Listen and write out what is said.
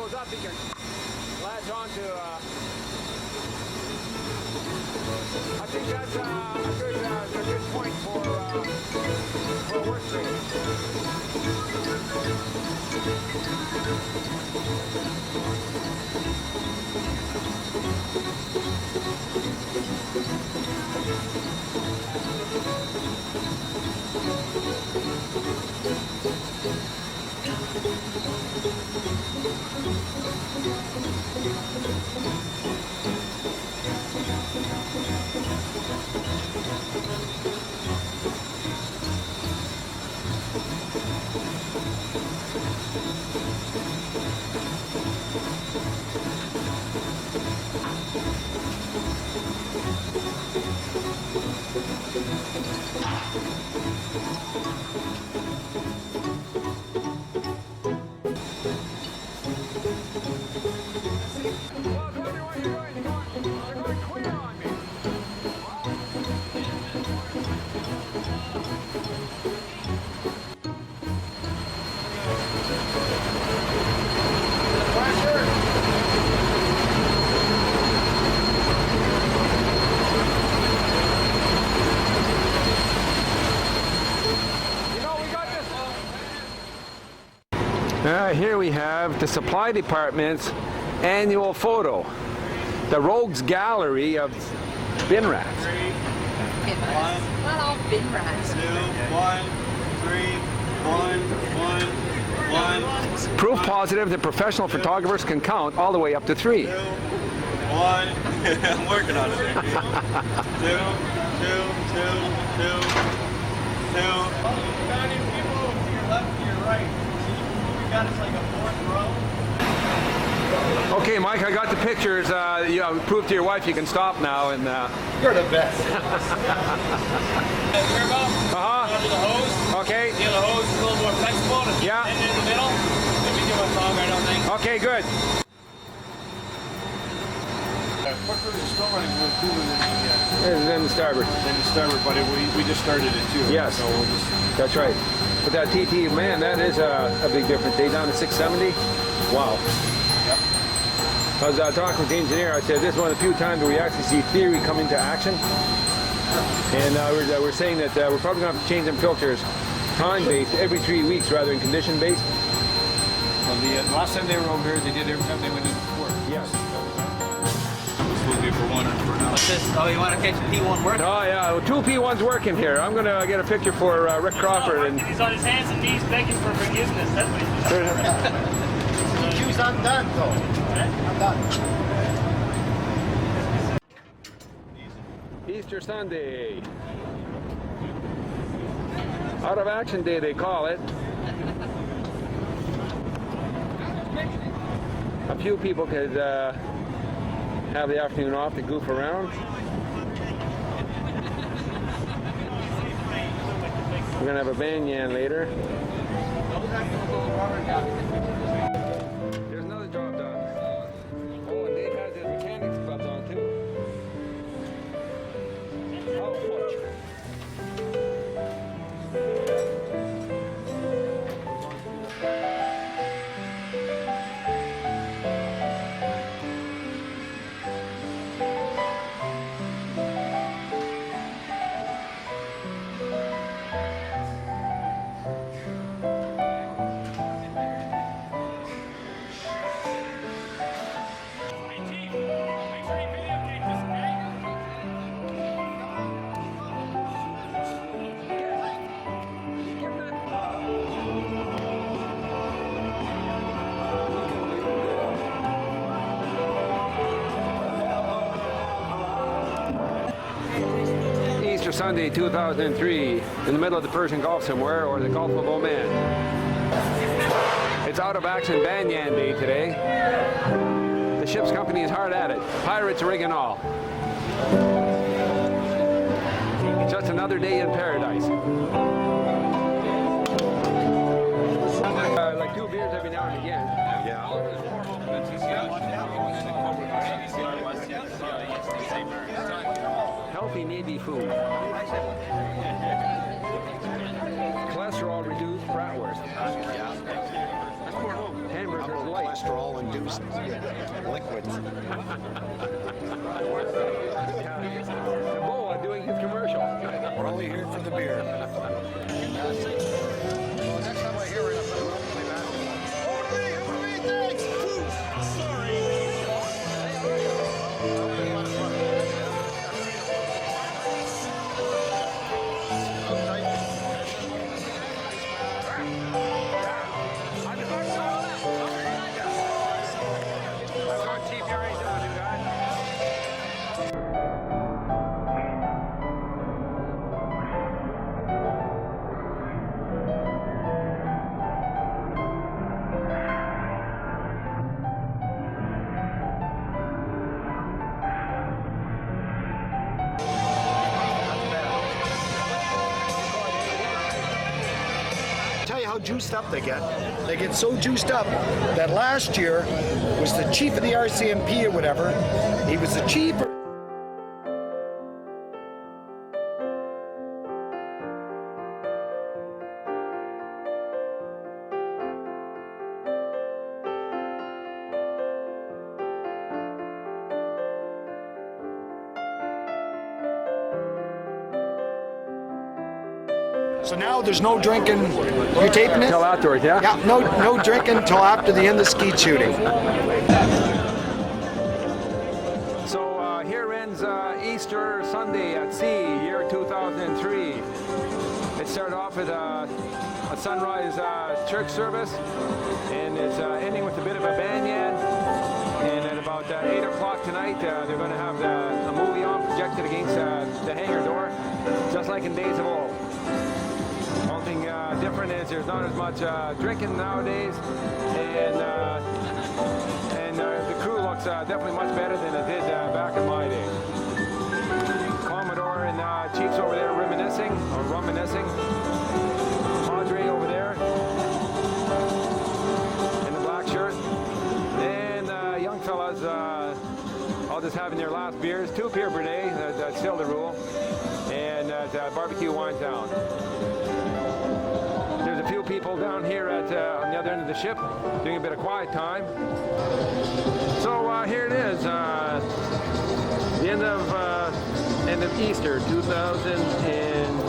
goes up, he can latch onto. I think that's a good point for a workspace. Here we have the supply department's annual photo, the rogues gallery of bin rats. Not all bin rats. 2, 1, 3, 1, 1, 1. Proof positive that professional photographers can count all the way up to 3. 2, 1. I'm working on it. 2, 2, 2, 2, 2. Counting people to your left and your right. Got us like a 4th row. Okay, Mike, I got the pictures. You prove to your wife you can stop now. And You're the best. uh-huh. Under the hose. Okay. The other hose is a little more flexible. Yeah. And in the middle. Let me do my song, I don't think. Okay, good. Quicker is still running more cooler than And then the starboard. the starboard, but we just started it too. Yes. So we'll just. That's right. But that TT, man, that is a big difference. They down to 670. Wow. Yep. I was talking with the engineer. I said this is one of the few times where we actually see theory come into action. And we're saying that we're probably going to have to change them filters time-based every 3 weeks rather than condition-based. Well, the last time they were over here, they did every time they went into port. Yes. This will be for one and for now. What's this? Oh, you want to catch a P1 working? Oh yeah, well, 2 P1's working here. I'm going to get a picture for Rick Crawford. And He's on his hands and knees begging for forgiveness. That's what he's doing. I'm done, though. I'm done. Easter Sunday. Out of Action Day, they call it. A few people could have the afternoon off to goof around. We're going to have a Banyan later. There's another job done. Oh, and Dave has his mechanics gloves on too. Oh, watch. Easter Sunday 2003 in the middle of the Persian Gulf somewhere, or the Gulf of Oman. It's Out of Action Banyan Day today. The ship's company is hard at it. Pirates rig and all. Just another day in paradise. Like 2 beers every now and again. Healthy Navy food. Cholesterol reduced bratwurst. Hamburgers light. Cholesterol and do used liquids. The Boa doing his commercial. We're only here for the beer. Next time I hear it, I'm going to play Tell you how juiced up they get. They get so juiced up that last year was the chief of the RCMP or whatever. He was the chief. So now there's no drinking. You taping it? Till afterwards, yeah? Yeah, no drinking till after the end of skeet shooting. So here ends Easter Sunday at sea, year 2003. It started off with a sunrise church service, and it's ending with a bit of a banyan. And at about 8 o'clock tonight, they're going to have a movie on projected against the hangar door, just like in days of old. One thing different is there's not as much drinking nowadays, and the crew looks definitely much better than it did back in my day. Commodore and Chiefs over there reminiscing. Padre over there in the black shirt, and young fellas all just having their last beers, 2 beer per day. That's still the rule, and at Barbecue Wine Town. There's a few people down here at on the other end of the ship doing a bit of quiet time. So here it is, the end of Easter 2003.